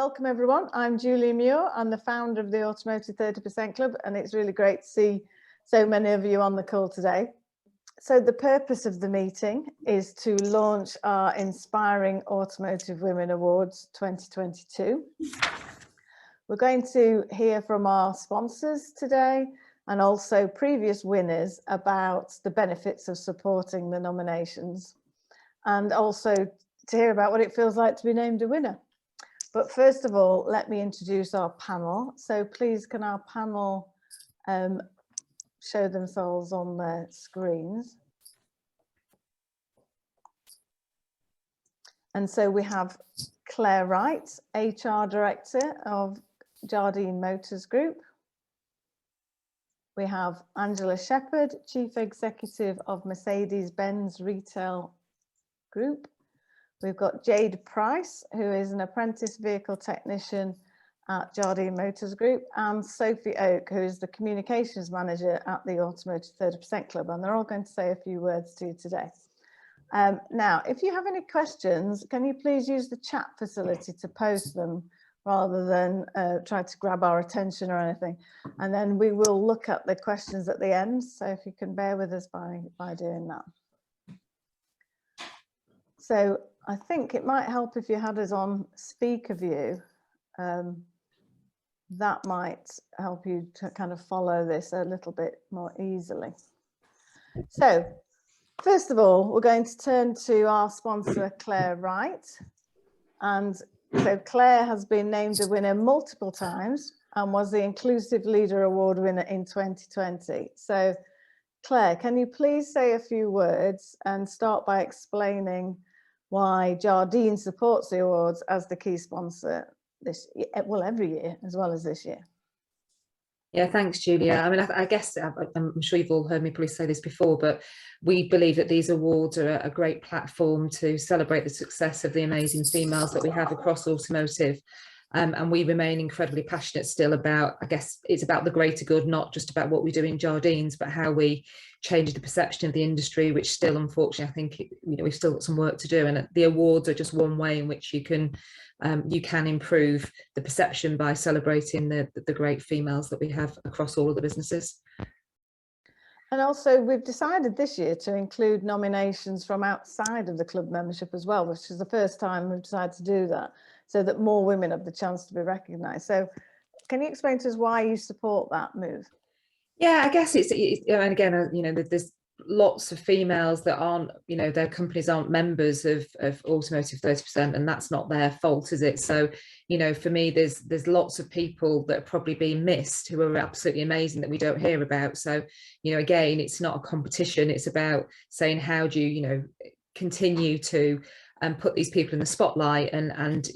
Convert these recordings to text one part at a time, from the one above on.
welcome everyone. I'm Julie Muir. I'm the founder of the Automotive 30% Club, and it's really great to see so many of you on the call today. So the purpose of the meeting is to launch our Inspiring Automotive Women Awards 2022. We're going to hear from our sponsors today and also previous winners about the benefits of supporting the nominations, and also to hear about what it feels like to be named a winner. But first of all, let me introduce our panel. So please, can our panel show themselves on their screens? And so we have Claire Wright, HR Director of Jardine Motors Group. We have Angela Shepherd, Chief Executive of Mercedes-Benz Retail Group. We've got Jade Price, who is an apprentice vehicle technician at Jardine Motors Group, and Sophie Oak, who is the communications manager at the Automotive 30% Club, and they're all going to say a few words to you today. Now, if you have any questions, can you please use the chat facility to post them rather than try to grab our attention or anything, and then we will look at the questions at the end, so if you can bear with us by doing that. So I think it might help if you had us on speaker view. That might help you to kind of follow this a little bit more easily. So first of all, we're going to turn to our sponsor, Claire Wright. And so Claire has been named a winner multiple times and was the Inclusive Leader Award winner in 2020. So Claire, can you please say a few words and start by explaining why Jardine supports the awards as the key sponsor this year, well, every year as well as this year? Yeah, thanks, Julia. I mean, I guess I'm sure you've all heard me probably say this before, but we believe that these awards are a great platform to celebrate the success of the amazing females that we have across automotive. And we remain incredibly passionate still about, I guess, it's about the greater good, not just about what we do in Jardines, but how we change the perception of the industry, which still, unfortunately, I think, we've still got some work to do. And the awards are just one way in which you can improve the perception by celebrating the great females that we have across all of the businesses. And also, we've decided this year to include nominations from outside of the club membership as well, which is the first time we've decided to do that, so that more women have the chance to be recognised. So can you explain to us why you support that move? Yeah, I guess it's and again, there's lots of females that aren't, their companies aren't members of Automotive 30%, and that's not their fault, is it? So, for me, there's lots of people that are probably being missed who are absolutely amazing that we don't hear about. So, again, it's not a competition. It's about saying, how do you, continue to put these people in the spotlight, and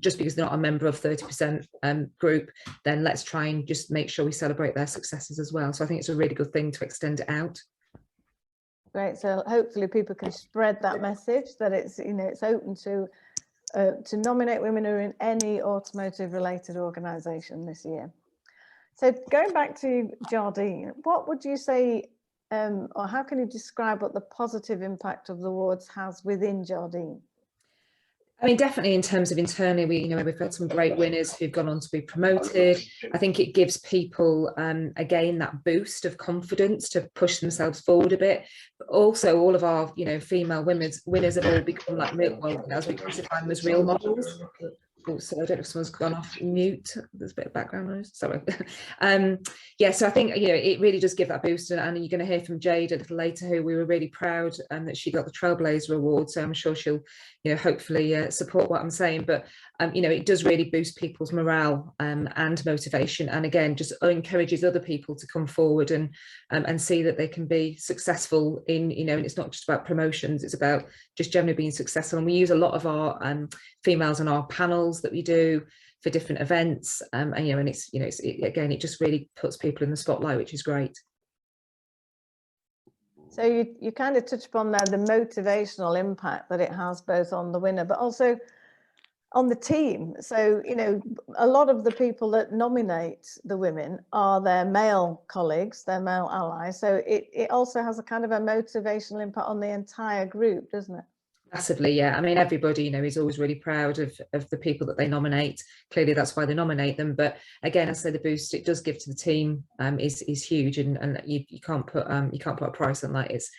just because they're not a member of 30% group, then let's try and just make sure we celebrate their successes as well. So I think it's a really good thing to extend it out. Great. So hopefully people can spread that message that it's, it's open to nominate women who are in any automotive related organisation this year. So going back to Jardine, what would you say, or how can you describe what the positive impact of the awards has within Jardine? I mean, definitely in terms of internally, we've had some great winners who've gone on to be promoted. I think it gives people, again, that boost of confidence to push themselves forward a bit. But also, all of our, female winners have all become like real, well, as we classify them as real models. So I don't know if someone's gone off mute. There's a bit of background noise. Sorry. Yeah, so I think it really does give that boost, and you're going to hear from Jade a little later, who we were really proud that she got the Trailblazer Award. So I'm sure she'll, hopefully support what I'm saying. But it does really boost people's morale and motivation, and again, just encourages other people to come forward and see that they can be successful in, and it's not just about promotions, it's about just generally being successful. And we use a lot of our females on our panels that we do for different events, and it's again, it just really puts people in the spotlight, which is great. So you kind of touched upon there the motivational impact that it has both on the winner but also on the team. So a lot of the people that nominate the women are their male colleagues, their male allies, so it also has a kind of a motivational impact on the entire group, doesn't it? Massively, yeah. I mean, everybody, is always really proud of the people that they nominate. Clearly, that's why they nominate them. But again, I say the boost it does give to the team is huge, and you can't put a price on that. It's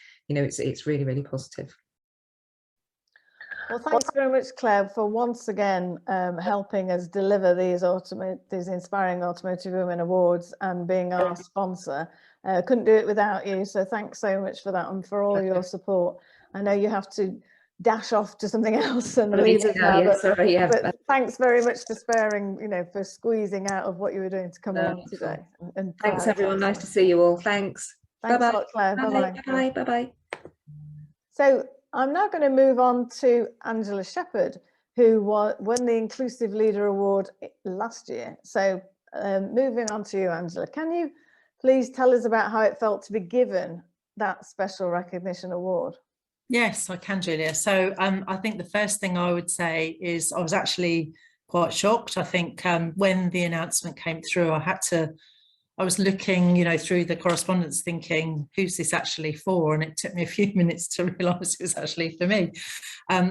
really, really positive. Well, thanks very much, Claire, for once again helping us deliver these Inspiring Automotive Women Awards and being our sponsor. Couldn't do it without you, so thanks so much for that and for all your support. I know you have to dash off to something else and leave us now, but thanks very much for sparing, for squeezing out of what you were doing to come along today. And thanks, everyone. Nice to see you all. Thanks. Thanks a lot, Claire. Bye-bye. Bye-bye. Bye-bye. So I'm now going to move on to Angela Shepherd, who won the Inclusive Leader Award last year. So moving on to you, Angela, can you please tell us about how it felt to be given that special recognition award? Yes, I can, Julia. So I think the first thing I would say is I was actually quite shocked. I think when the announcement came through, I was looking, through the correspondence thinking, who's this actually for? And it took me a few minutes to realise it was actually for me.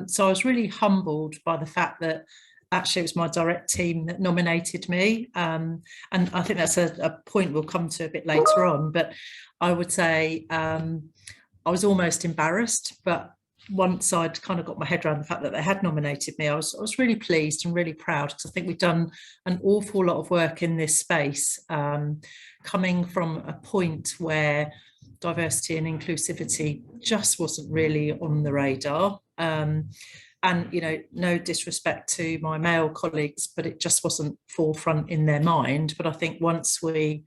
So I was really humbled by the fact that actually it was my direct team that nominated me. And I think that's a point we'll come to a bit later on. But I would say I was almost embarrassed, but once I'd kind of got my head around the fact that they had nominated me, I was really pleased and really proud, because I think we've done an awful lot of work in this space, coming from a point where diversity and inclusivity just wasn't really on the radar. And, no disrespect to my male colleagues, but it just wasn't forefront in their mind. But I think once we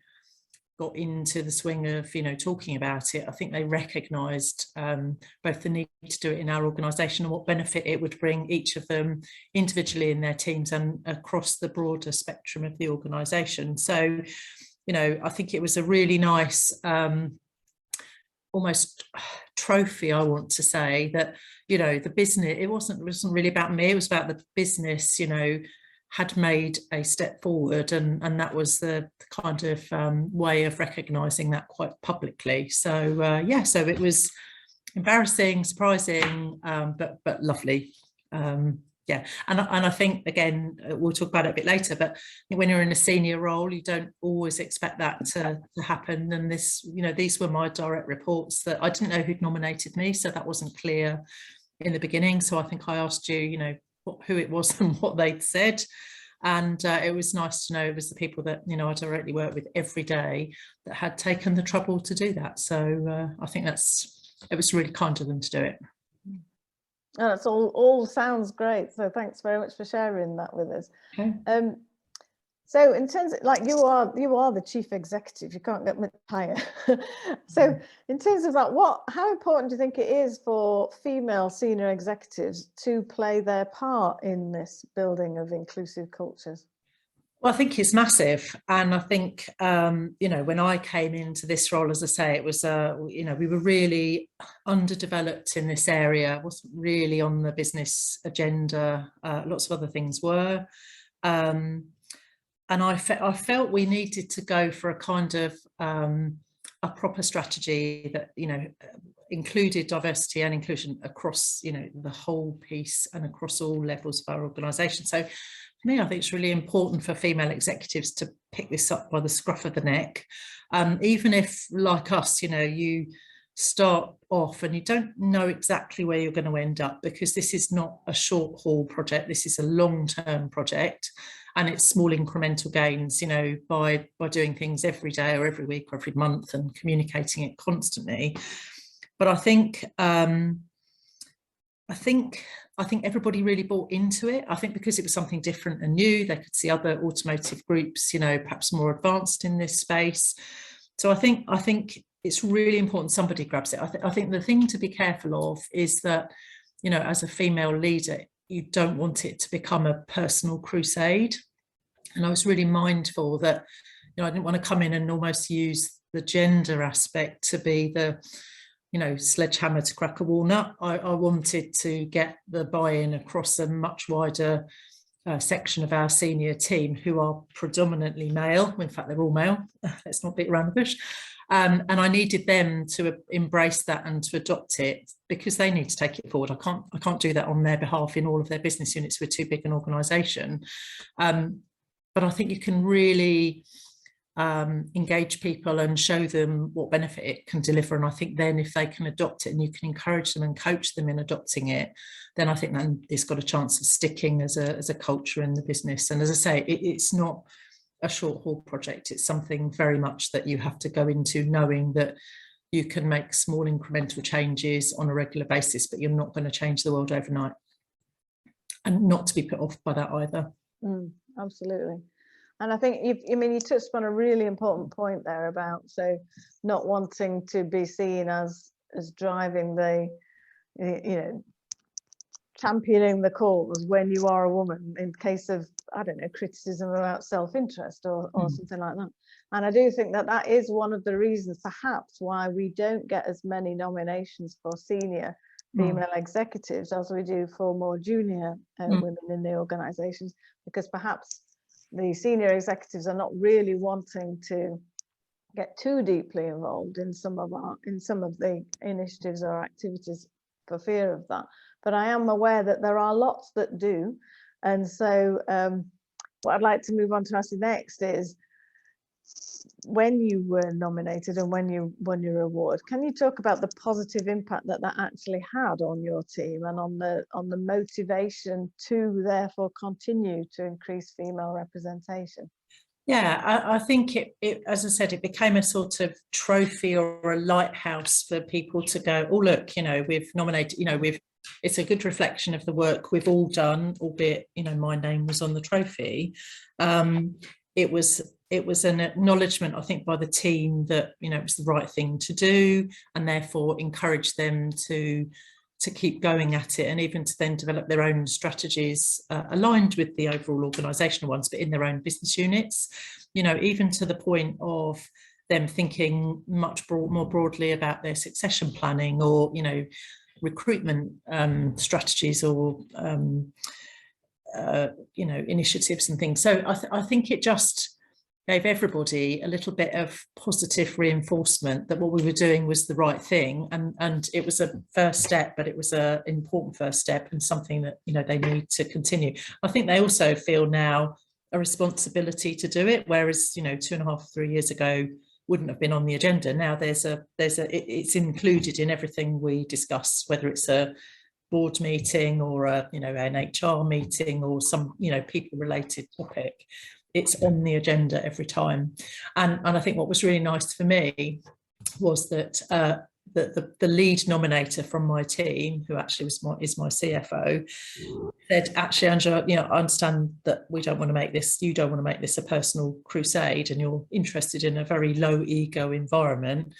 got into the swing of talking about it, I think they recognised both the need to do it in our organisation and what benefit it would bring each of them individually in their teams and across the broader spectrum of the organisation. So I think it was a really nice almost trophy, I want to say, that the business, it wasn't really about me, it was about the business had made a step forward, and that was the kind of way of recognising that quite publicly. So so it was embarrassing, surprising, but lovely. And I think, again, we'll talk about it a bit later, but when you're in a senior role, you don't always expect that to happen. And these were my direct reports that I didn't know who'd nominated me, so that wasn't clear in the beginning. So I think I asked you, who it was and what they'd said, and it was nice to know it was the people that I directly work with every day that had taken the trouble to do that. So I think it was really kind of them to do it. Oh, that's all sounds great, so thanks very much for sharing that with us. Okay. So in terms of, you are the chief executive, you can't get much higher. So in terms of that, how important do you think it is for female senior executives to play their part in this building of inclusive cultures? Well, I think it's massive. And I think, when I came into this role, as I say, it was, we were really underdeveloped in this area. It wasn't really on the business agenda. Lots of other things were. And I felt we needed to go for a kind of a proper strategy that, included diversity and inclusion across, the whole piece and across all levels of our organisation. So for me, I think it's really important for female executives to pick this up by the scruff of the neck. Even if, like us, you start off and you don't know exactly where you're going to end up, because this is not a short haul project, this is a long-term project. And it's small incremental gains, by doing things every day or every week or every month and communicating it constantly. But I think everybody really bought into it. I think because it was something different and new, they could see other automotive groups, perhaps more advanced in this space. So I think it's really important somebody grabs it. I think the thing to be careful of is that, as a female leader, you don't want it to become a personal crusade. And I was really mindful that, I didn't want to come in and almost use the gender aspect to be the, sledgehammer to crack a walnut. I wanted to get the buy-in across a much wider section of our senior team, who are predominantly male. In fact, they're all male. Let's not beat around the bush. And I needed them to embrace that and to adopt it, because they need to take it forward. I can't do that on their behalf in all of their business units. We're too big an organisation. But I think you can really engage people and show them what benefit it can deliver. And I think then if they can adopt it and you can encourage them and coach them in adopting it, then I think then it's got a chance of sticking as a culture in the business. And as I say, it's not a short haul project. It's something very much that you have to go into knowing that you can make small incremental changes on a regular basis, but you're not going to change the world overnight, and not to be put off by that either. Absolutely. And I think you touched on a really important point there about not wanting to be seen as driving the, championing the cause when you are a woman, in case of, I don't know, criticism about self-interest or something like that. And I do think that is one of the reasons perhaps why we don't get as many nominations for senior female executives as we do for more junior women in the organisations, because perhaps the senior executives are not really wanting to get too deeply involved in some of the initiatives or activities for fear of that. But I am aware that there are lots that do. And so what I'd like to move on to ask you next is, when you were nominated and when you won your award, can you talk about the positive impact that actually had on your team and on the motivation to therefore continue to increase female representation? Yeah, I think it, as I said, it became a sort of trophy or a lighthouse for people to go, oh, look, we've nominated, it's a good reflection of the work we've all done, albeit, my name was on the trophy. It was an acknowledgement, I think, by the team that, it was the right thing to do, and therefore encourage them to keep going at it, and even to then develop their own strategies aligned with the overall organisational ones, but in their own business units, even to the point of them thinking much more broadly about their succession planning or, recruitment strategies or, initiatives and things. So I think it just gave everybody a little bit of positive reinforcement that what we were doing was the right thing, and it was a first step, but it was an important first step and something that they need to continue. I think they also feel now a responsibility to do it, whereas 2.5, 3 years ago wouldn't have been on the agenda. Now it's included in everything we discuss, whether it's a board meeting or an HR meeting or some people related topic. It's on the agenda every time. And I think what was really nice for me was that the lead nominator from my team, who actually is my CFO, said, actually, Angela, I understand that you don't want to make this a personal crusade, and you're interested in a very low ego environment.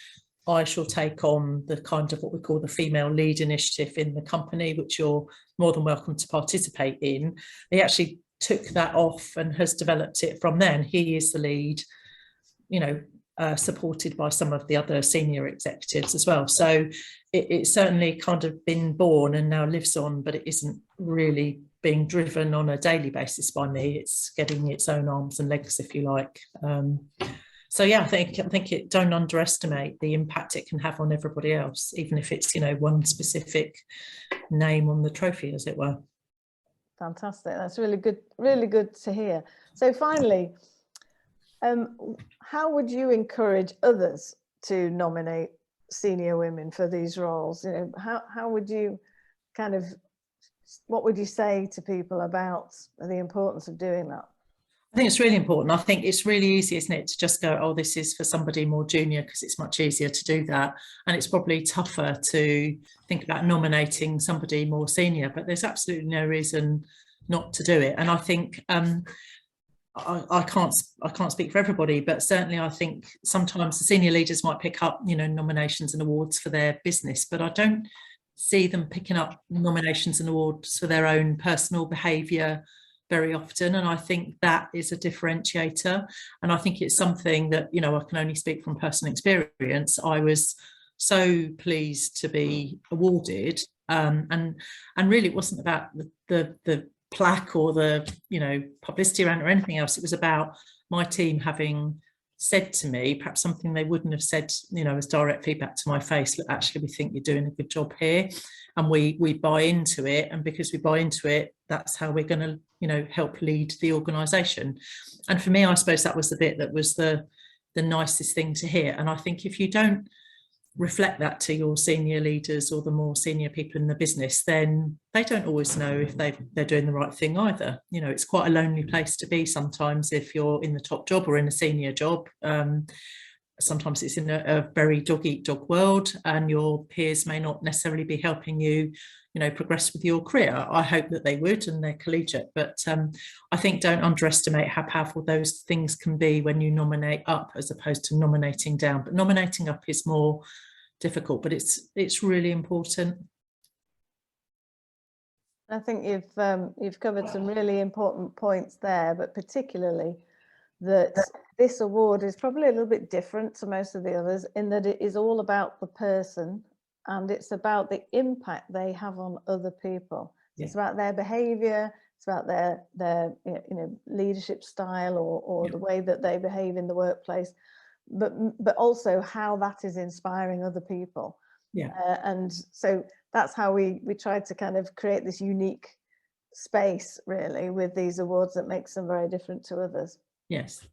I shall take on the kind of what we call the female lead initiative in the company, which you're more than welcome to participate in. They actually took that off and has developed it from then. He is the lead, supported by some of the other senior executives as well. So it's certainly kind of been born and now lives on, but it isn't really being driven on a daily basis by me. It's getting its own arms and legs, if you like. So yeah, I think it, don't underestimate the impact it can have on everybody else, even if it's one specific name on the trophy, as it were. Fantastic. That's really good to hear. So finally, how would you encourage others to nominate senior women for these roles? How would you what would you say to people about the importance of doing that? I think it's really important. I think it's really easy, isn't it, to just go, oh, this is for somebody more junior, because it's much easier to do that. And it's probably tougher to think about nominating somebody more senior, but there's absolutely no reason not to do it. And I think I can't speak for everybody, but certainly I think sometimes the senior leaders might pick up, nominations and awards for their business, but I don't see them picking up nominations and awards for their own personal behaviour very often. And I think that is a differentiator. And I think it's something that, I can only speak from personal experience. I was so pleased to be awarded. And really it wasn't about the plaque or the, publicity around it or anything else. It was about my team having said to me, perhaps something they wouldn't have said, as direct feedback to my face, actually, we think you're doing a good job here, and we buy into it. And because we buy into it, that's how we're going to, help lead the organisation. And for me, I suppose that was the bit that was the nicest thing to hear. And I think if you don't reflect that to your senior leaders or the more senior people in the business, then they don't always know if they're doing the right thing either. It's quite a lonely place to be sometimes if you're in the top job or in a senior job. Sometimes it's in a very dog-eat-dog world, and your peers may not necessarily be helping you, progress with your career. I hope that they would, and they're collegiate. But I think don't underestimate how powerful those things can be when you nominate up as opposed to nominating down. But nominating up is more difficult, but it's really important. I think you've covered some really important points there, but particularly that this award is probably a little bit different to most of the others in that it is all about the person, and it's about the impact they have on other people. Yeah. It's about their behavior, it's about their leadership style or the way that they behave in the workplace, but also how that is inspiring other people. Yeah. And so that's how we tried to kind of create this unique space, really, with these awards that makes them very different to others. Yes.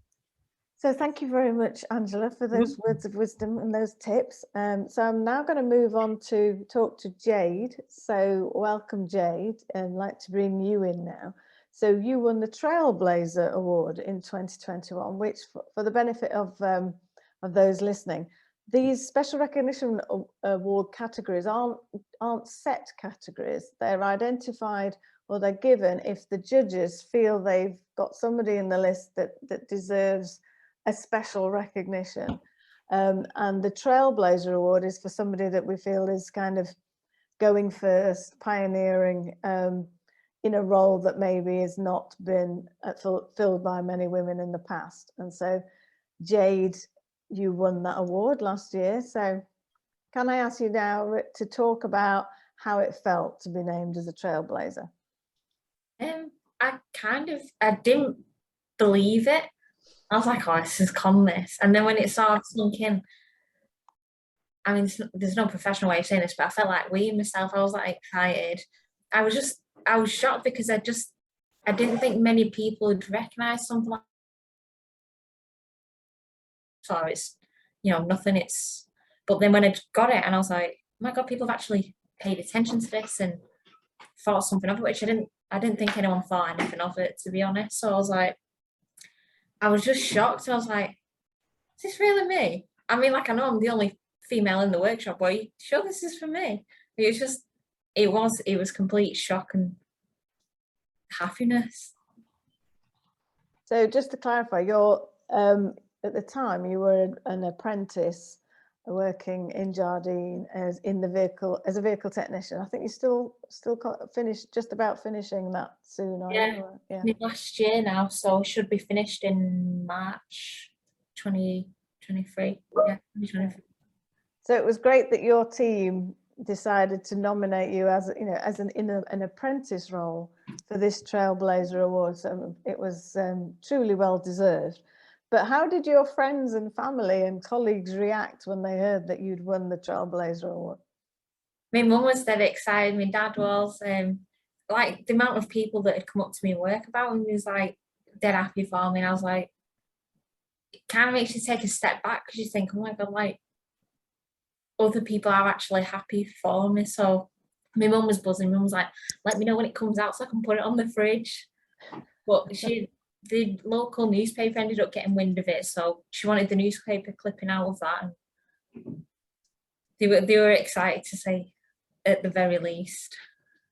So thank you very much, Angela, for those words of wisdom and those tips. So I'm now going to move on to talk to Jade. So welcome, Jade, and I'd like to bring you in now. So you won the Trailblazer Award in 2021, which, for the benefit of those listening, these special recognition award categories aren't set categories. They're identified, or they're given if the judges feel they've got somebody in the list that deserves a special recognition. And the Trailblazer Award is for somebody that we feel is kind of going first, pioneering in a role that maybe has not been filled by many women in the past. And so, Jade, you won that award last year. So can I ask you now to talk about how it felt to be named as a Trailblazer? I didn't believe it. I was like, oh, this is this. And then when it sort of sunk in, I mean, there's no professional way of saying this, but I felt like weeing myself. I was like excited. I was shocked because I didn't think many people would recognize something like that. So it's, nothing. But then when I got it and I was like, oh my God, people have actually paid attention to this and thought something of it, which I didn't think anyone thought anything of it, to be honest. So I was just shocked. I was like, is this really me? I mean, I know I'm the only female in the workshop, but are you sure this is for me? It was complete shock and happiness. So just to clarify, you're at the time you were an apprentice working in Jardine as a vehicle technician. I think you still just about finishing that soon, are you? Yeah, last year now, so should be finished in March 2023. Yeah, 2023. So it was great that your team decided to nominate you as an apprentice role for this Trailblazer Award. So it was truly well deserved. But how did your friends and family and colleagues react when they heard that you'd won the Trailblazer Award? My mum was dead excited. My dad was. Like the amount of people that had come up to me at work about him was like dead happy for me. And I was like, it kind of makes you take a step back because you think, oh my God, like other people are actually happy for me. So my mum was buzzing. My mum was like, let me know when it comes out so I can put it on the fridge. But the local newspaper ended up getting wind of it, so she wanted the newspaper clipping out of that, and they were excited to say, at the very least.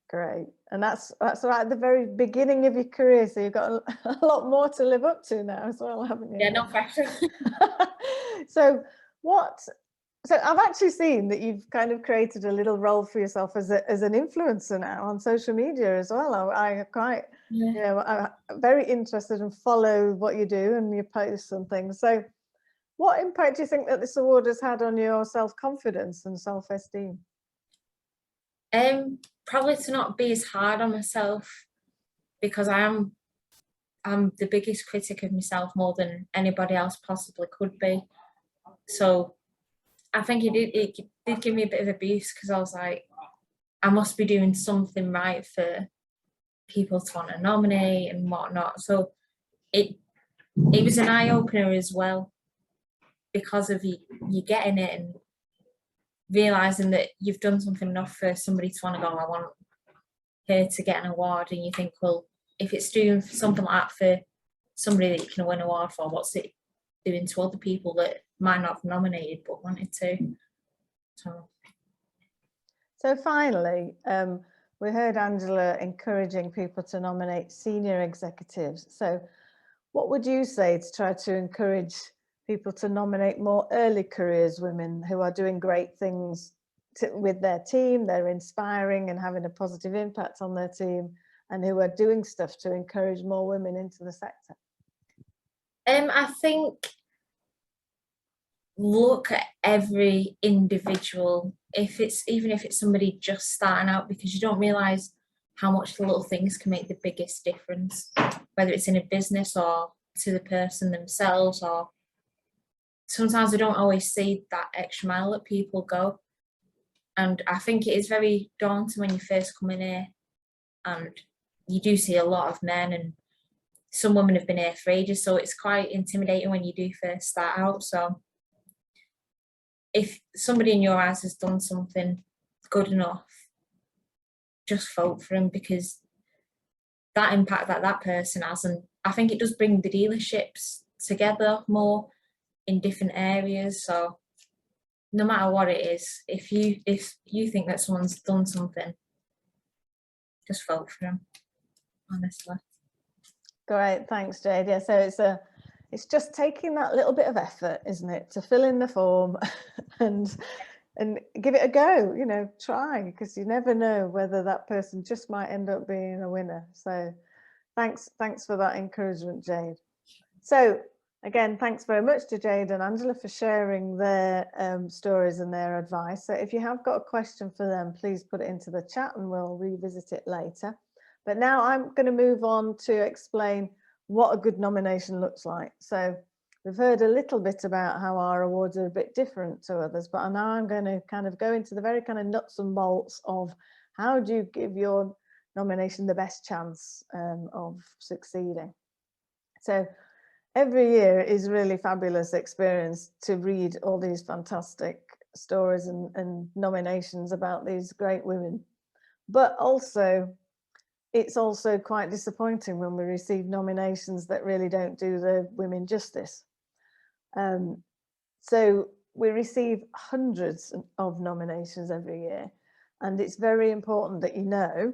Great, and that's right at the very beginning of your career, so you've got a lot more to live up to now as well, haven't you? Yeah, no pressure. So I've actually seen that you've kind of created a little role for yourself as an influencer now on social media as well. I quite, I'm very interested and follow what you do and your posts and things. So what impact do you think that this award has had on your self-confidence and self-esteem? Probably to not be as hard on myself, because I am I'm the biggest critic of myself more than anybody else possibly could be. So I think it did give me a bit of a boost, because I was like, I must be doing something right for people to want to nominate and whatnot. So it was an eye-opener as well, because of you getting it and realizing that you've done something enough for somebody to want to go, I want her to get an award. And you think, well, if it's doing something like that for somebody that you can win an award for, what's it doing to other people that might not have nominated but wanted to? So finally, we heard Angela encouraging people to nominate senior executives. So what would you say to try to encourage people to nominate more early careers women who are doing great things with their team, they're inspiring and having a positive impact on their team, and who are doing stuff to encourage more women into the sector? I think look at every individual, even if it's somebody just starting out, because you don't realize how much the little things can make the biggest difference, whether it's in a business or to the person themselves. Or sometimes we don't always see that extra mile that people go, and I think it is very daunting when you first come in here, and you do see a lot of men, and some women have been here for ages, so it's quite intimidating when you do first start out. So if somebody in your eyes has done something good enough, just vote for them, because that impact that person has, and I think it does bring the dealerships together more in different areas. So no matter what it is, if you think that someone's done something, just vote for them, honestly. Great, thanks, Jade. Yeah, so it's just taking that little bit of effort, isn't it, to fill in the form and give it a go, you know, try, because you never know whether that person just might end up being a winner. So thanks for that encouragement, Jade. So again, thanks very much to Jade and Angela for sharing their stories and their advice. So if you have got a question for them, please put it into the chat and we'll revisit it later. But now I'm going to move on to explain what a good nomination looks like. So we've heard a little bit about how our awards are a bit different to others, but now I'm going to kind of go into the very kind of nuts and bolts of how do you give your nomination the best chance of succeeding. So every year is a really fabulous experience to read all these fantastic stories and nominations about these great women, but also it's also quite disappointing when we receive nominations that really don't do the women justice. So we receive hundreds of nominations every year, and it's very important that you know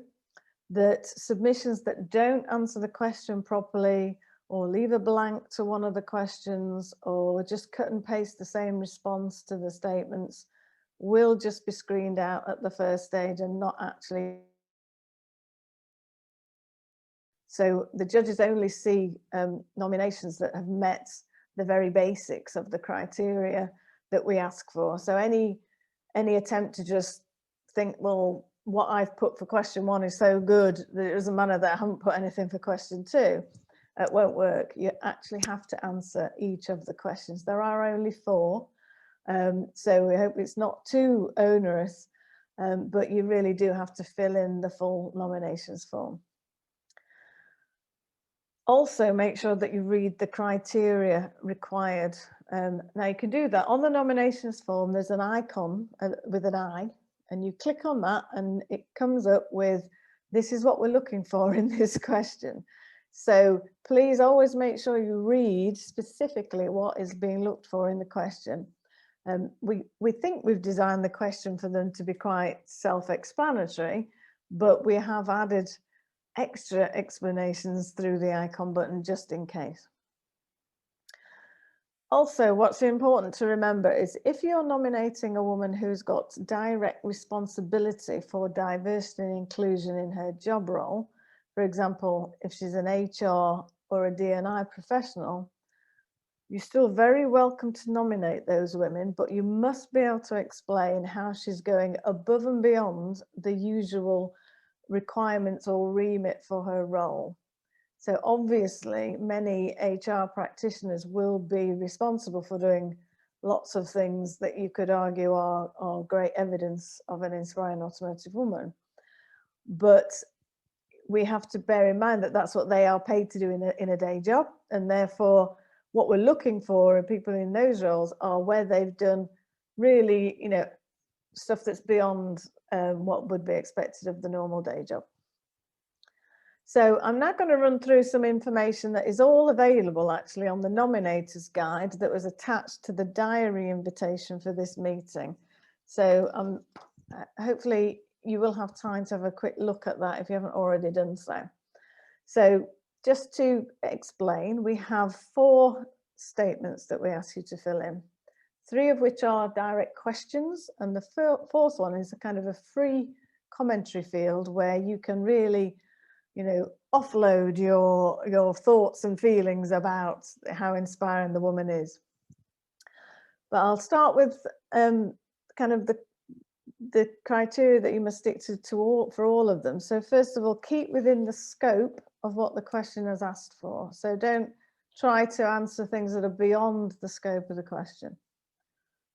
that submissions that don't answer the question properly, or leave a blank to one of the questions, or just cut and paste the same response to the statements, will just be screened out at the first stage and not actually. So the judges only see nominations that have met the very basics of the criteria that we ask for. So any attempt to just think, well, what I've put for question 1 is so good that it doesn't matter that I haven't put anything for question 2, it won't work. You actually have to answer each of the questions. There are only 4, so we hope it's not too onerous, but you really do have to fill in the full nominations form. Also, make sure that you read the criteria required. Now you can do that on the nominations form. There's an icon with an eye, and you click on that and it comes up with, this is what we're looking for in this question. So please always make sure you read specifically what is being looked for in the question. We think we've designed the question for them to be quite self-explanatory, but we have added extra explanations through the icon button just in case. Also, what's important to remember is if you're nominating a woman who's got direct responsibility for diversity and inclusion in her job role, for example, if she's an HR or a D&I professional, you're still very welcome to nominate those women, but you must be able to explain how she's going above and beyond the usual requirements or remit for her role. So obviously many HR practitioners will be responsible for doing lots of things that you could argue are great evidence of an inspiring automotive woman. But we have to bear in mind that that's what they are paid to do in a day job. And therefore, what we're looking for in people in those roles are where they've done really, you know, stuff that's beyond what would be expected of the normal day job. So I'm now going to run through some information that is all available actually on the nominators guide that was attached to the diary invitation for this meeting. So hopefully you will have time to have a quick look at that if you haven't already done so. So just to explain, we have 4 statements that we ask you to fill in, 3 of which are direct questions, and the 4th one is a kind of a free commentary field where you can really, you know, offload your thoughts and feelings about how inspiring the woman is. But I'll start with kind of the criteria that you must stick to for all of them. So first of all, keep within the scope of what the question has asked for. So don't try to answer things that are beyond the scope of the question.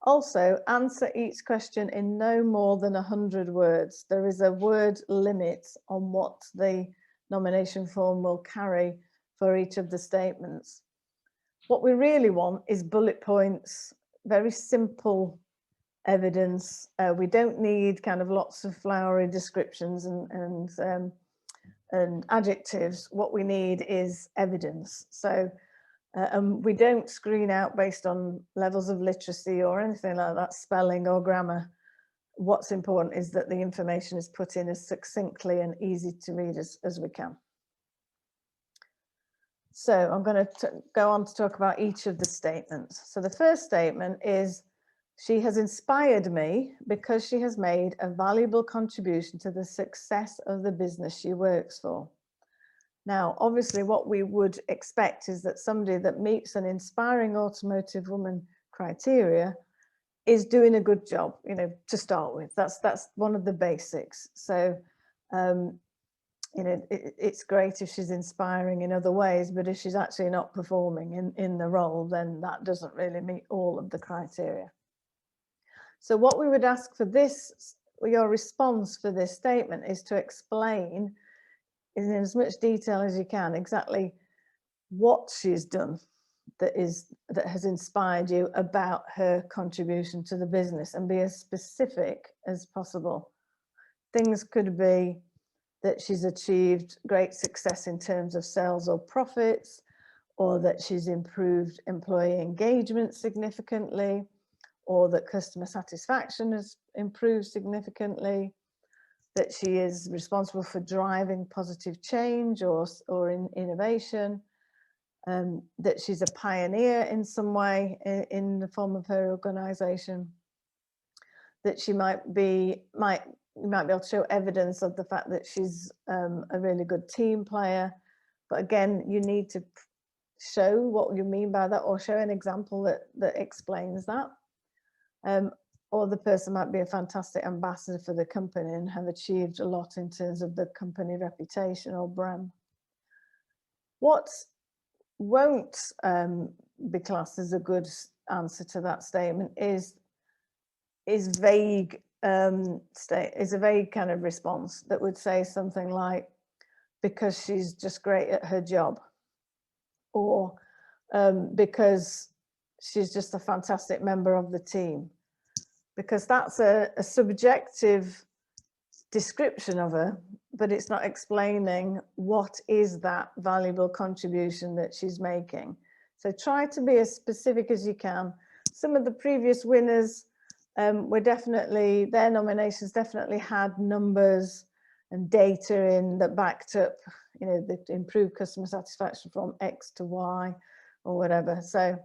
Also, answer each question in no more than 100 words. There is a word limit on what the nomination form will carry for each of the statements. What we really want is bullet points, very simple evidence. We don't need kind of lots of flowery descriptions and adjectives. What we need is evidence. So we don't screen out based on levels of literacy or anything like that, spelling or grammar. What's important is that the information is put in as succinctly and easy to read as we can. So I'm going to go on to talk about each of the statements. So the first statement is, she has inspired me because she has made a valuable contribution to the success of the business she works for. Now, obviously, what we would expect is that somebody that meets an inspiring automotive woman criteria is doing a good job, you know, to start with. That's one of the basics. So, you know, it's great if she's inspiring in other ways, but if she's actually not performing in the role, then that doesn't really meet all of the criteria. So what we would ask for this, your response for this statement, is to explain in as much detail as you can exactly what she's done that has inspired you about her contribution to the business, and be as specific as possible. Things could be that she's achieved great success in terms of sales or profits, or that she's improved employee engagement significantly, or that customer satisfaction has improved significantly, that she is responsible for driving positive change or in innovation, that she's a pioneer in some way in the form of her organization, that she might be able to show evidence of the fact that she's a really good team player. But again, you need to show what you mean by that, or show an example that explains that. Or the person might be a fantastic ambassador for the company and have achieved a lot in terms of the company reputation or brand. What won't be classed as a good answer to that statement is vague. Is a vague kind of response that would say something like, because she's just great at her job, or because she's just a fantastic member of the team. Because that's a subjective description of her, but it's not explaining what is that valuable contribution that she's making. So try to be as specific as you can. Some of the previous winners were definitely, their nominations definitely had numbers and data in that backed up, you know, the improved customer satisfaction from X to Y or whatever. So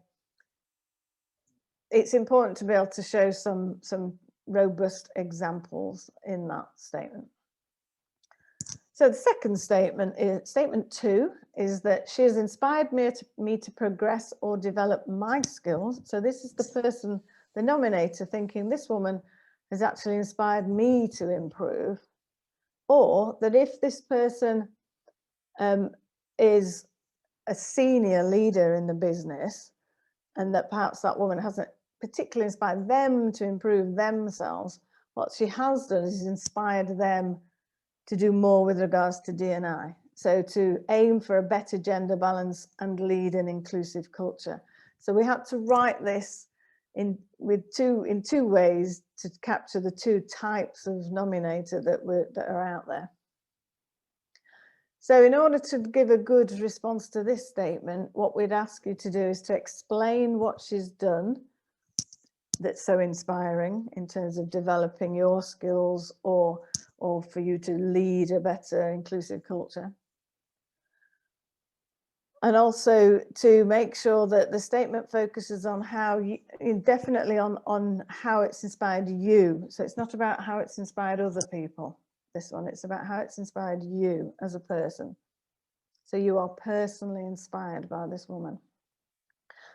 it's important to be able to show some robust examples in that statement. So the second statement is, statement 2, is that she has inspired me to progress or develop my skills. So this is the person, the nominator, thinking this woman has actually inspired me to improve, or that if this person is a senior leader in the business, and that perhaps that woman hasn't particularly inspired them to improve themselves, what she has done is inspired them to do more with regards to D&I. So to aim for a better gender balance and lead an inclusive culture. So we had to write this in two ways to capture the two types of nominator that are out there. So in order to give a good response to this statement, what we'd ask you to do is to explain what she's done that's so inspiring in terms of developing your skills or for you to lead a better inclusive culture. And also to make sure that the statement focuses on how you, definitely on how it's inspired you. So it's not about how it's inspired other people, this one, it's about how it's inspired you as a person. So you are personally inspired by this woman.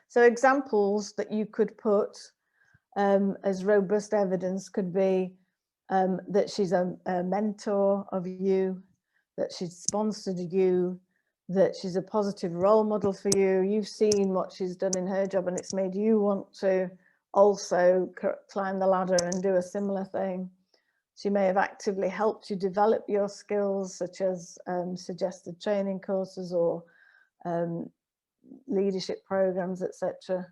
So examples that you could put as robust evidence could be that she's a mentor of you, that she's sponsored you, that she's a positive role model for you. You've seen what she's done in her job and it's made you want to also climb the ladder and do a similar thing. She may have actively helped you develop your skills, such as suggested training courses or leadership programs, etc.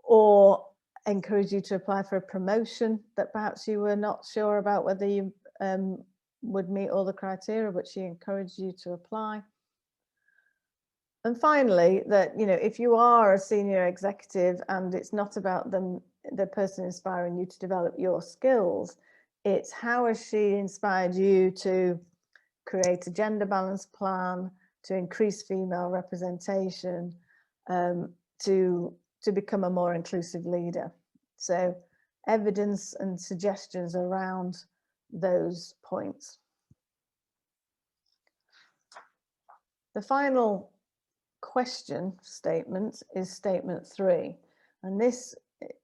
Or encourage you to apply for a promotion that perhaps you were not sure about whether you would meet all the criteria, but she encouraged you to apply. And finally, that, you know, if you are a senior executive and it's not about the person inspiring you to develop your skills, it's how has she inspired you to create a gender balance plan, to increase female representation, to become a more inclusive leader. So evidence and suggestions around those points. The final question statement is statement 3, and this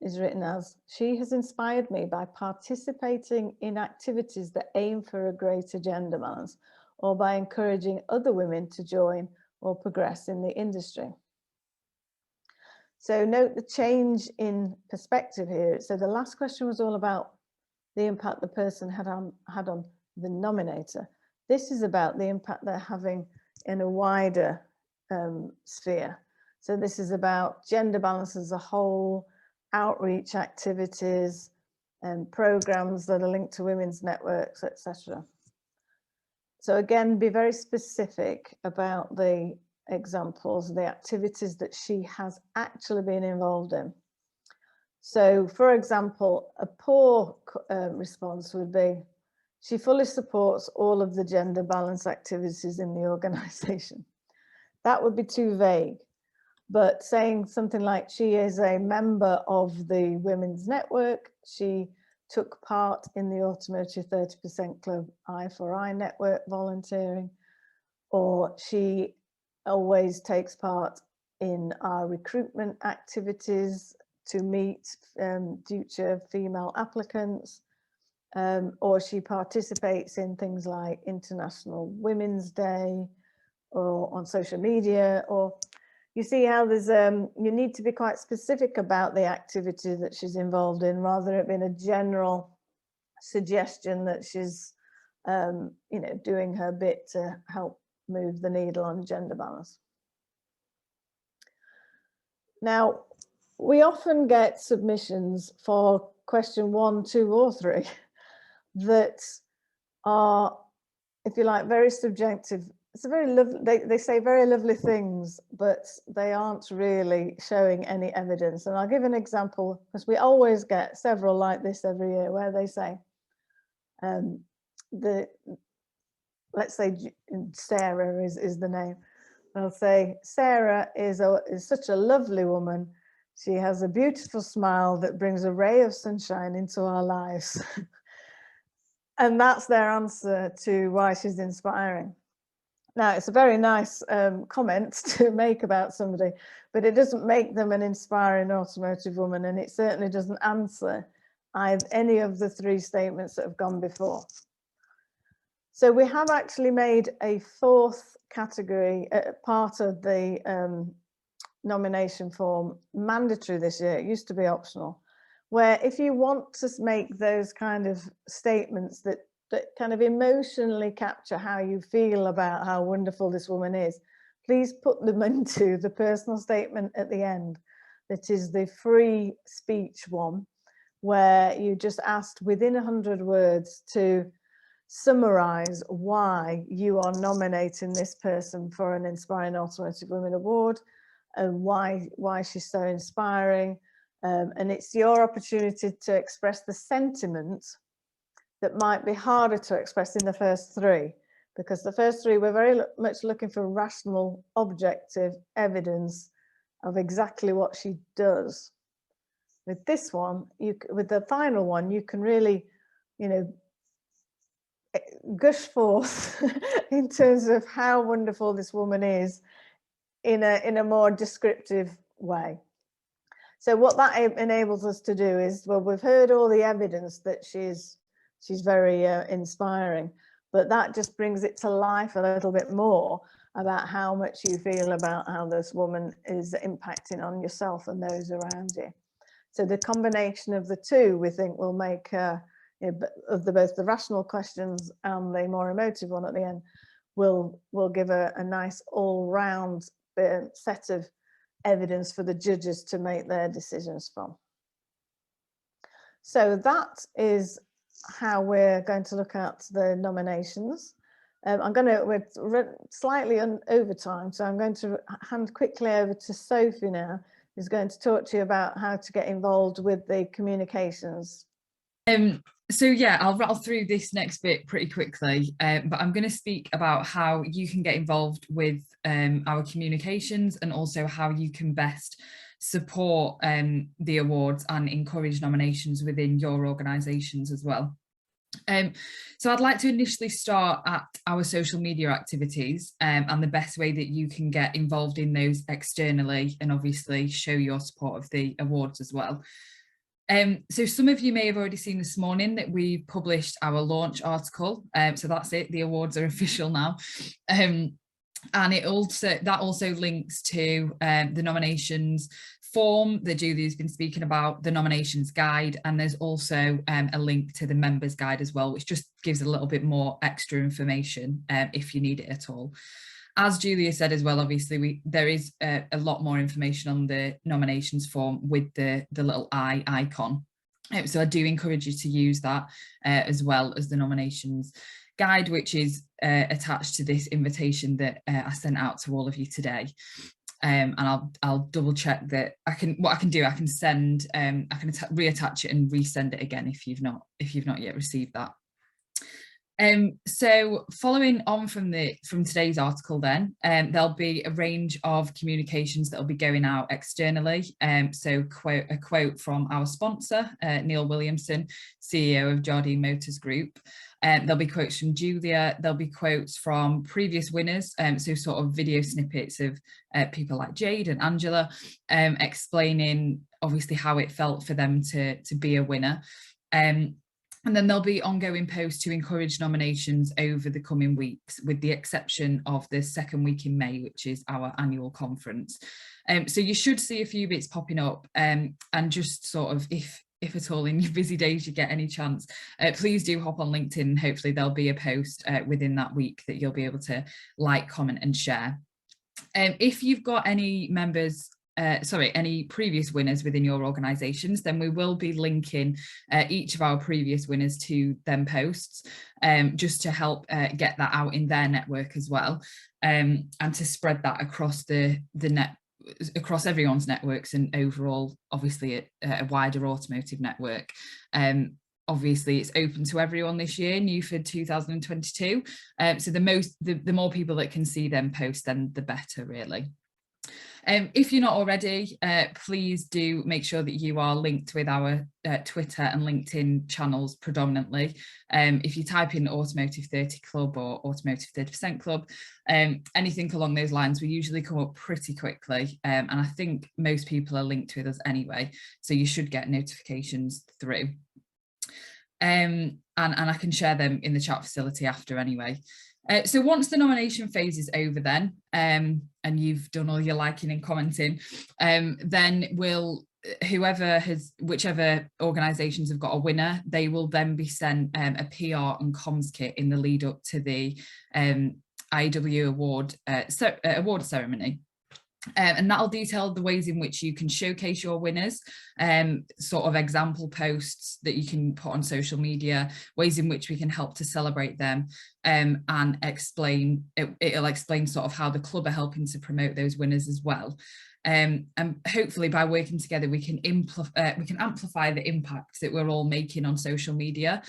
is written as: she has inspired me by participating in activities that aim for a greater gender balance, or by encouraging other women to join or progress in the industry. So note the change in perspective here. So the last question was all about the impact the person had on the nominator. This is about the impact they're having in a wider sphere. So this is about gender balance as a whole, outreach activities, and programs that are linked to women's networks, etc. So again, be very specific about the examples, the activities that she has actually been involved in. So, for example, a poor response would be, she fully supports all of the gender balance activities in the organisation. That would be too vague. But saying something like, she is a member of the Women's Network, she took part in the Automotive 30% Club I4I network volunteering, or she always takes part in our recruitment activities to meet future female applicants, or she participates in things like International Women's Day or on social media. Or you see how there's you need to be quite specific about the activity that she's involved in, rather than it being a general suggestion that she's you know, doing her bit to help move the needle on gender balance. Now, we often get submissions for question 1, 2, or 3 that are, if you like, very subjective. It's a very lovely, they say very lovely things, but they aren't really showing any evidence. And I'll give an example, because we always get several like this every year, where they say, let's say Sarah is the name. They'll say, Sarah is such a lovely woman. She has a beautiful smile that brings a ray of sunshine into our lives. And that's their answer to why she's inspiring. Now, it's a very nice comment to make about somebody, but it doesn't make them an inspiring automotive woman, and it certainly doesn't answer any of the 3 statements that have gone before. So we have actually made a fourth category, part of the nomination form, mandatory this year. It used to be optional, where if you want to make those kind of statements that kind of emotionally capture how you feel about how wonderful this woman is, please put them into the personal statement at the end. That is the free speech one, where you just asked within 100 words to summarize why you are nominating this person for an Inspiring Automotive Women Award, and why she's so inspiring. And it's your opportunity to express the sentiment that might be harder to express in the first three, because the first three we're very much looking for rational, objective evidence of exactly what she does. With this one, with the final one, you can really, gush forth in terms of how wonderful this woman is in a more descriptive way. So what that enables us to do is, well, we've heard all the evidence that she's very inspiring, but that just brings it to life a little bit more about how much you feel about how this woman is impacting on yourself and those around you. So the combination of the two, we think, will make of both the rational questions and the more emotive one at the end will give a nice all-round set of evidence for the judges to make their decisions from. So that is how we're going to look at the nominations. We're slightly over time, so I'm going to hand quickly over to Sophie now, who's going to talk to you about how to get involved with the communications. So yeah, I'll rattle through this next bit pretty quickly, but I'm going to speak about how you can get involved with our communications, and also how you can best support the awards and encourage nominations within your organisations as well. So I'd like to initially start at our social media activities and the best way that you can get involved in those externally, and obviously show your support of the awards as well. So some of you may have already seen this morning that we published our launch article. So that's it, the awards are official now. And that also links to the nominations form that Julia's been speaking about, the nominations guide, and there's also a link to the members guide as well, which just gives a little bit more extra information if you need it at all. As Julia said as well, obviously there is a lot more information on the nominations form with the little eye icon. So I do encourage you to use that as well as the nominations guide, which is attached to this invitation that I sent out to all of you today. And I'll double check that I can send I can reattach it and resend it again if you've not yet received that. So following on from today's article, then there'll be a range of communications that will be going out externally. So a quote from our sponsor, Neil Williamson, CEO of Jardine Motors Group. There'll be quotes from Julia. There'll be quotes from previous winners. So sort of video snippets of people like Jade and Angela, explaining obviously how it felt for them to be a winner. And then there'll be ongoing posts to encourage nominations over the coming weeks, with the exception of the second week in May, which is our annual conference. So you should see a few bits popping up, and just sort of, if at all in your busy days you get any chance, please do hop on LinkedIn, and hopefully there'll be a post within that week that you'll be able to like, comment and share. If you've got any members, any previous winners within your organisations, then we will be linking each of our previous winners to them posts, just to help get that out in their network as well, and to spread that across across everyone's networks, and overall, obviously, a wider automotive network. Obviously, it's open to everyone this year, new for 2022. So the more people that can see them post, then the better, really. If you're not already, please do make sure that you are linked with our Twitter and LinkedIn channels predominantly. If you type in Automotive 30 Club or Automotive 30% Club, anything along those lines, we usually come up pretty quickly. And I think most people are linked with us anyway, so you should get notifications through. and I can share them in the chat facility after anyway. So once the nomination phase is over then, and you've done all your liking and commenting, then whichever organisations have got a winner, they will then be sent a PR and comms kit in the lead up to the IAW award ceremony. And that'll detail the ways in which you can showcase your winners, sort of example posts that you can put on social media, ways in which we can help to celebrate them, and it'll explain sort of how the club are helping to promote those winners as well. And hopefully by working together we can amplify the impact that we're all making on social media,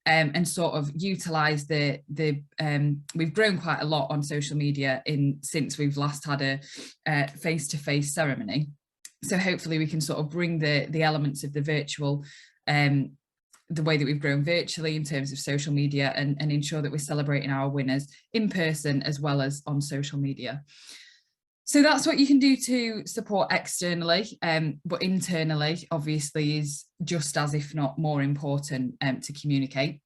and sort of utilize we've grown quite a lot on social media since we've last had a face-to-face ceremony. So hopefully we can sort of bring the elements of the virtual, the way that we've grown virtually in terms of social media, and ensure that we're celebrating our winners in person as well as on social media. So that's what you can do to support externally, but internally obviously is just as, if not more important, to communicate.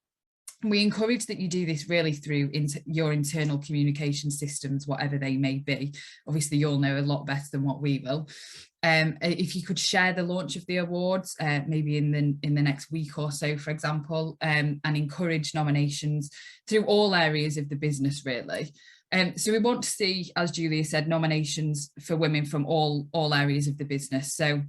We encourage that you do this really through your internal communication systems, whatever they may be. Obviously you'll know a lot better than what we will. If you could share the launch of the awards, maybe in the next week or so, for example, and encourage nominations through all areas of the business really. So we want to see, as Julia said, nominations for women from all areas of the business. So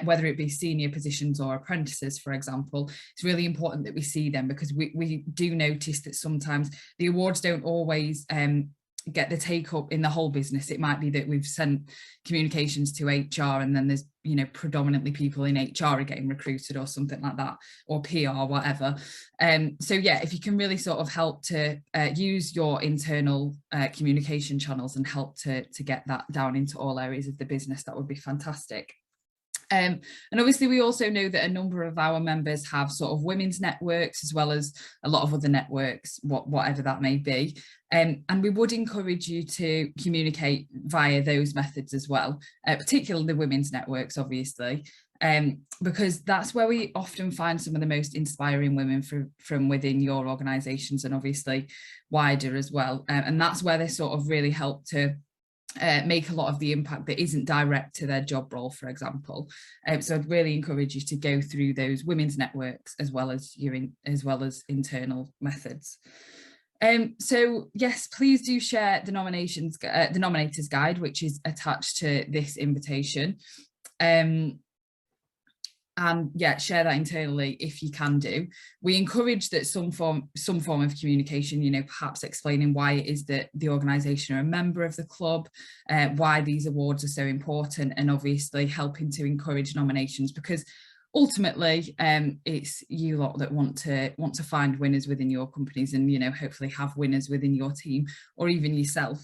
whether it be senior positions or apprentices, for example, it's really important that we see them, because we do notice that sometimes the awards don't always get the take up in the whole business. It might be that we've sent communications to HR and then there's, you know, predominantly people in HR are getting recruited or something like that, or PR or whatever. So yeah, if you can really sort of help to use your internal communication channels and help to get that down into all areas of the business, that would be fantastic. And obviously we also know that a number of our members have sort of women's networks as well as a lot of other networks, whatever that may be. And we would encourage you to communicate via those methods as well, particularly the women's networks, obviously, because that's where we often find some of the most inspiring women from within your organisations, and obviously wider as well. And that's where they sort of really help to make a lot of the impact that isn't direct to their job role, for example. So I'd really encourage you to go through those women's networks as well as internal methods. So yes, please do share the nominators guide, which is attached to this invitation. And yeah, share that internally if you can do. We encourage that some form of communication, you know, perhaps explaining why it is that the organisation are a member of the club, why these awards are so important, and obviously helping to encourage nominations, because ultimately it's you lot that want to find winners within your companies, and, you know, hopefully have winners within your team or even yourself.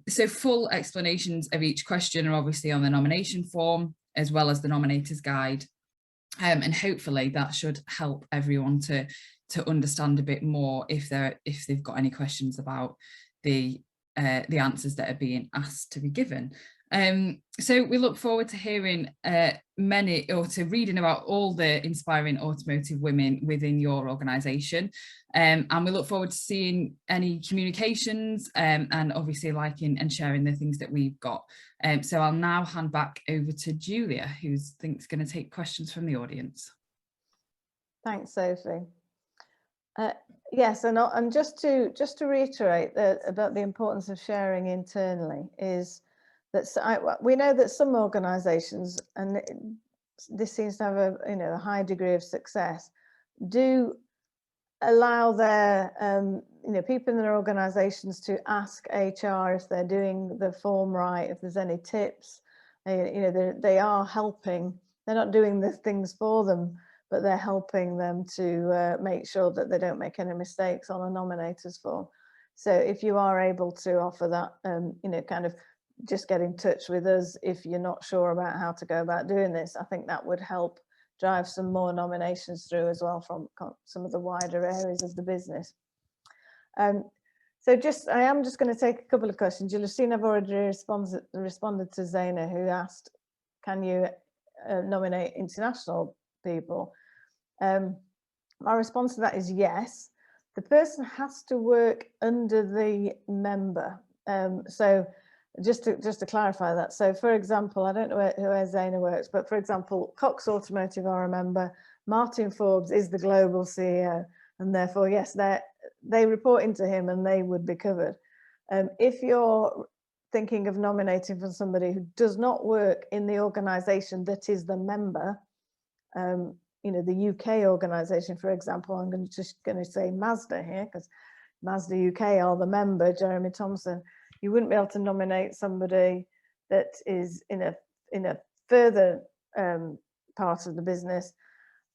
So full explanations of each question are obviously on the nomination form, as well as the nominators guide, and hopefully that should help everyone to understand a bit more if they've got any questions about the answers that are being asked to be given. So we look forward to hearing to reading about all the inspiring automotive women within your organisation, and we look forward to seeing any communications, and obviously liking and sharing the things that we've got. So I'll now hand back over to Julia, who's going to take questions from the audience. Thanks, Sophie. Yes, and just to reiterate about the importance of sharing internally is that we know that some organisations, and this seems to have a high degree of success, do allow their people in their organisations to ask HR if they're doing the form right, if there's any tips. They are helping. They're not doing the things for them, but they're helping them to make sure that they don't make any mistakes on a nominators form. So if you are able to offer that, kind of just get in touch with us if you're not sure about how to go about doing this, I think that would help drive some more nominations through as well from some of the wider areas of the business. So I am just going to take a couple of questions. You'll have seen I've already responded to Zaina, who asked, can you nominate international people? My response to that is yes. The person has to work under the member. So just to clarify that. So for example, I don't know where Zaina works, but for example, Cox Automotive are a member. Martin Forbes is the global CEO, and therefore, yes, they report into him and they would be covered. If you're thinking of nominating for somebody who does not work in the organisation that is the member, you know, the UK organisation, for example, I'm just going to say Mazda here, because Mazda UK are the member, Jeremy Thompson. You wouldn't be able to nominate somebody that is in a further part of the business,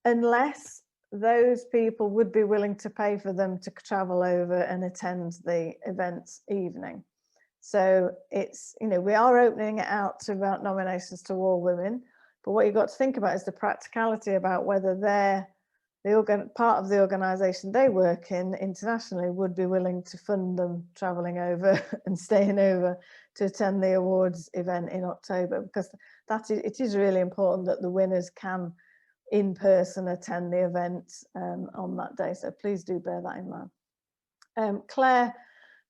unless those people would be willing to pay for them to travel over and attend the events evening. So it's, you know, we are opening it out to about nominations to all women, but what you've got to think about is the practicality about whether they're part of the organisation they work in internationally would be willing to fund them travelling over and staying over to attend the awards event in October, because it is really important that the winners can in person attend the event on that day. So please do bear that in mind. Claire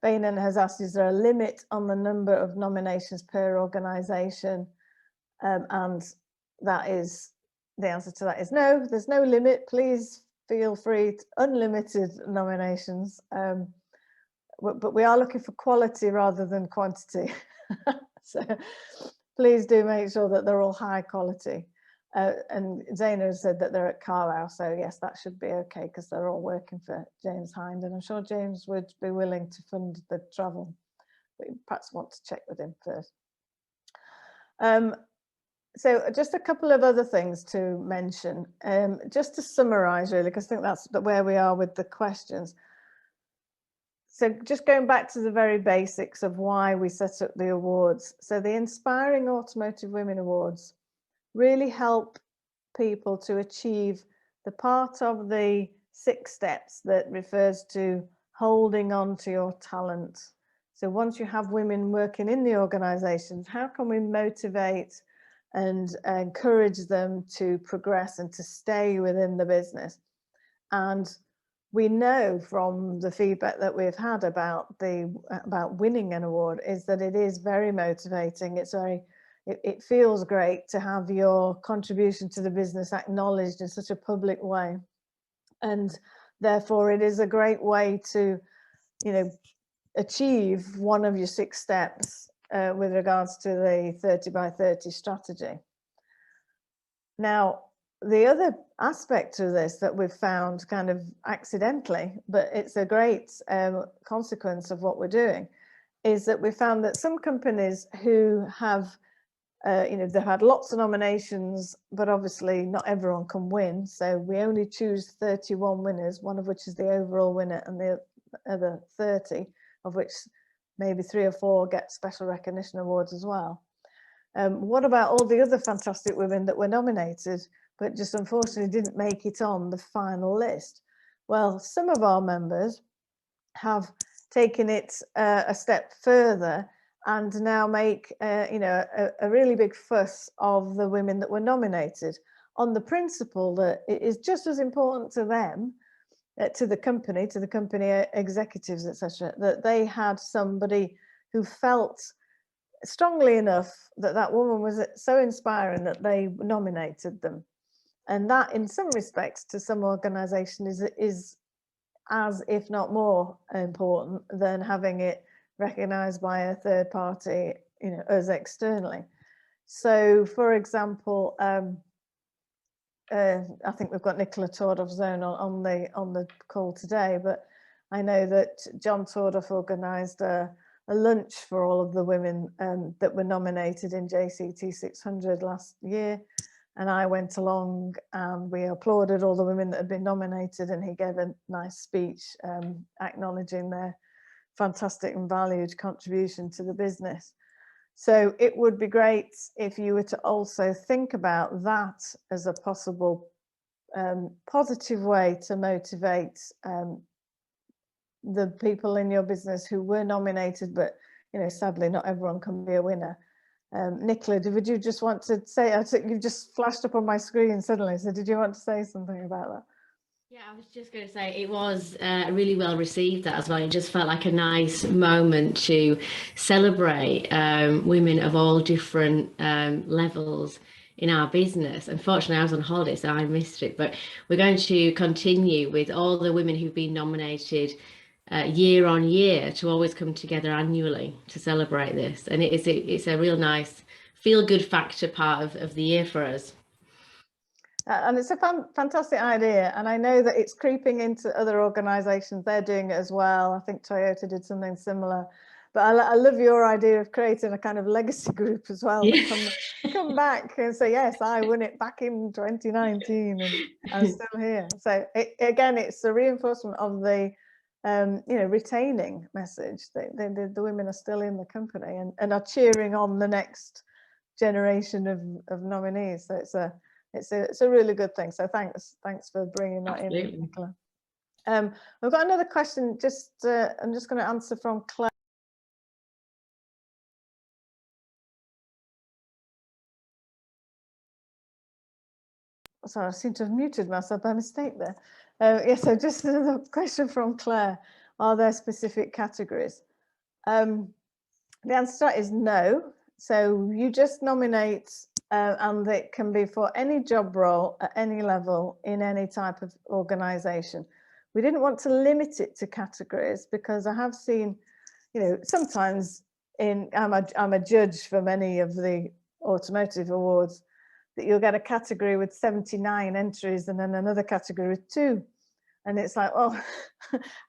Bainan has asked, is there a limit on the number of nominations per organisation? And that is, the answer to that is no, there's no limit. Please feel free to unlimited nominations. But we are looking for quality rather than quantity. So please do make sure that they're all high quality. And Zaina said that they're at Carlisle, so yes, that should be okay because they're all working for James Hind, and I'm sure James would be willing to fund the travel, but you perhaps want to check with him first. So just a couple of other things to mention, just to summarise really, because I think that's where we are with the questions. So just going back to the very basics of why we set up the awards. So the Inspiring Automotive Women Awards really help people to achieve the part of the 6 steps that refers to holding on to your talent. So once you have women working in the organisations, how can we motivate and encourage them to progress and to stay within the business? And we know from the feedback that we've had about winning an award is that it is very motivating. It feels great to have your contribution to the business acknowledged in such a public way, and therefore it is a great way to, you know, achieve one of your 6 steps with regards to the 30 by 30 strategy. Now, the other aspect of this that we've found kind of accidentally, but it's a great consequence of what we're doing, is that we found that some companies who have you know, they've had lots of nominations, but obviously not everyone can win. So we only choose 31 winners, one of which is the overall winner, and the other 30, of which maybe 3 or 4 get special recognition awards as well. What about all the other fantastic women that were nominated, but just unfortunately didn't make it on the final list? Well, some of our members have taken it a step further and now make you know, a really big fuss of the women that were nominated, on the principle that it is just as important to them, to the company executives, etc., that they had somebody who felt strongly enough that that woman was so inspiring that they nominated them. And that, in some respects, to some organisation is as, if not more important than having it recognised by a third party, you know, us externally. So, for example, I think we've got Nicola Tordoff-Zone on the call today, but I know that John Tordoff organised a lunch for all of the women that were nominated in JCT 600 last year, and I went along and we applauded all the women that had been nominated, and he gave a nice speech acknowledging their fantastic and valued contribution to the business. So it would be great if you were to also think about that as a possible positive way to motivate the people in your business who were nominated, but, you know, sadly not everyone can be a winner. Nicola, would you just want to say, I think you've just flashed up on my screen suddenly, so did you want to say something about that? Yeah, I was just going to say it was really well received, that as well. It just felt like a nice moment to celebrate women of all different levels in our business. Unfortunately, I was on holiday, so I missed it. But we're going to continue with all the women who've been nominated year on year to always come together annually to celebrate this. And it's a real nice feel-good factor part of the year for us. And it's a fantastic idea, and I know that it's creeping into other organisations. They're doing it as well. I think Toyota did something similar, but I love your idea of creating a kind of legacy group as well. Yeah. That come back and say, yes, I won it back in 2019 and I'm still here. So again, it's the reinforcement of the retaining message that the women are still in the company and are cheering on the next generation of nominees. So it's a really good thing. So thanks for bringing that in, Nicola. We've got another question. I'm just going to answer from Claire. Sorry, I seem to have muted myself by mistake there. Yes, so just another question from Claire. Are there specific categories? The answer to that is no. So you just nominate, and it can be for any job role at any level in any type of organisation. We didn't want to limit it to categories because I have seen, sometimes I'm a judge for many of the automotive awards, that you'll get a category with 79 entries and then another category with 2. And it's like, well,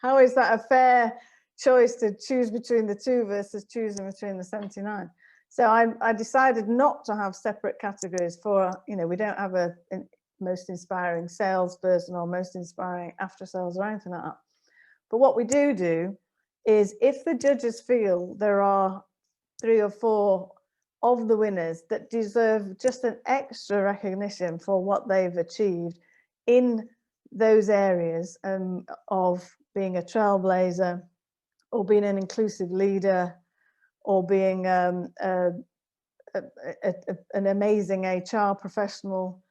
how is that a fair choice to choose between the 2 versus choosing between the 79? So I decided not to have separate categories for, we don't have a most inspiring salesperson or most inspiring after sales or anything like that. But what we do is if the judges feel there are 3 or 4 of the winners that deserve just an extra recognition for what they've achieved in those areas of being a trailblazer or being an inclusive leader or being an amazing HR professional,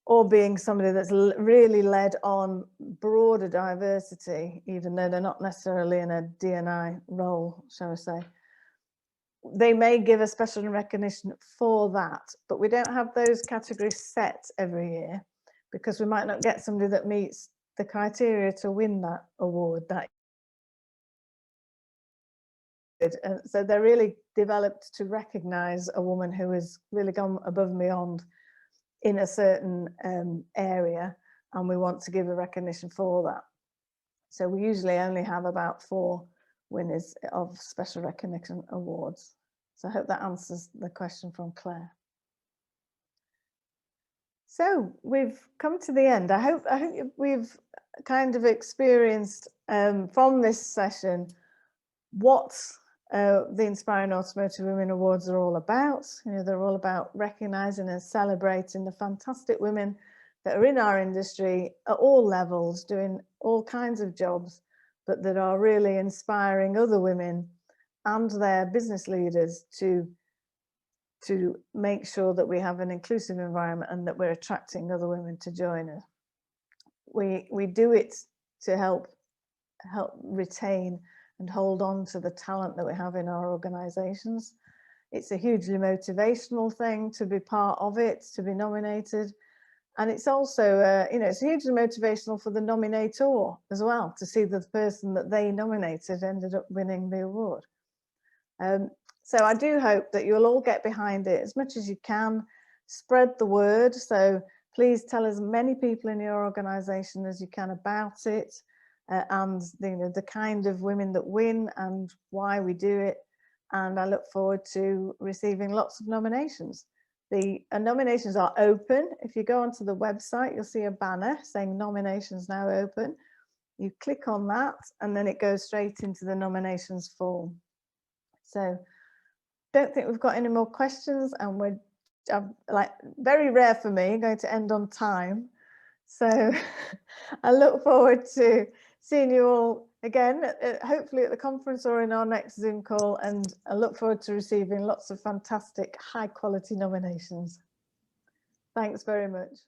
or being somebody that's really led on broader diversity, even though they're not necessarily in a D&I role, shall we say. They may give a special recognition for that, but we don't have those categories set every year because we might not get somebody that meets the criteria to win that award. And so they're really developed to recognise a woman who has really gone above and beyond in a certain area, and we want to give a recognition for that. So we usually only have about 4 winners of special recognition awards. So I hope that answers the question from Claire. So we've come to the end. I hope we've kind of experienced from this session what the Inspiring Automotive Women Awards are all about. They're all about recognising and celebrating the fantastic women that are in our industry at all levels, doing all kinds of jobs, but that are really inspiring other women and their business leaders to make sure that we have an inclusive environment and that we're attracting other women to join us. We do it to help retain and hold on to the talent that we have in our organisations. It's a hugely motivational thing to be part of it, to be nominated. And it's also, it's hugely motivational for the nominator as well, to see the person that they nominated ended up winning the award. So I do hope that you'll all get behind it as much as you can, spread the word. So please tell as many people in your organisation as you can about it, and the kind of women that win and why we do it. And I look forward to receiving lots of nominations. The nominations are open. If you go onto the website, you'll see a banner saying nominations now open. You click on that and then it goes straight into the nominations form. So don't think we've got any more questions, and we're like very rare for me going to end on time. So I look forward to seeing you all again, hopefully at the conference or in our next Zoom call, and I look forward to receiving lots of fantastic high quality nominations. Thanks very much.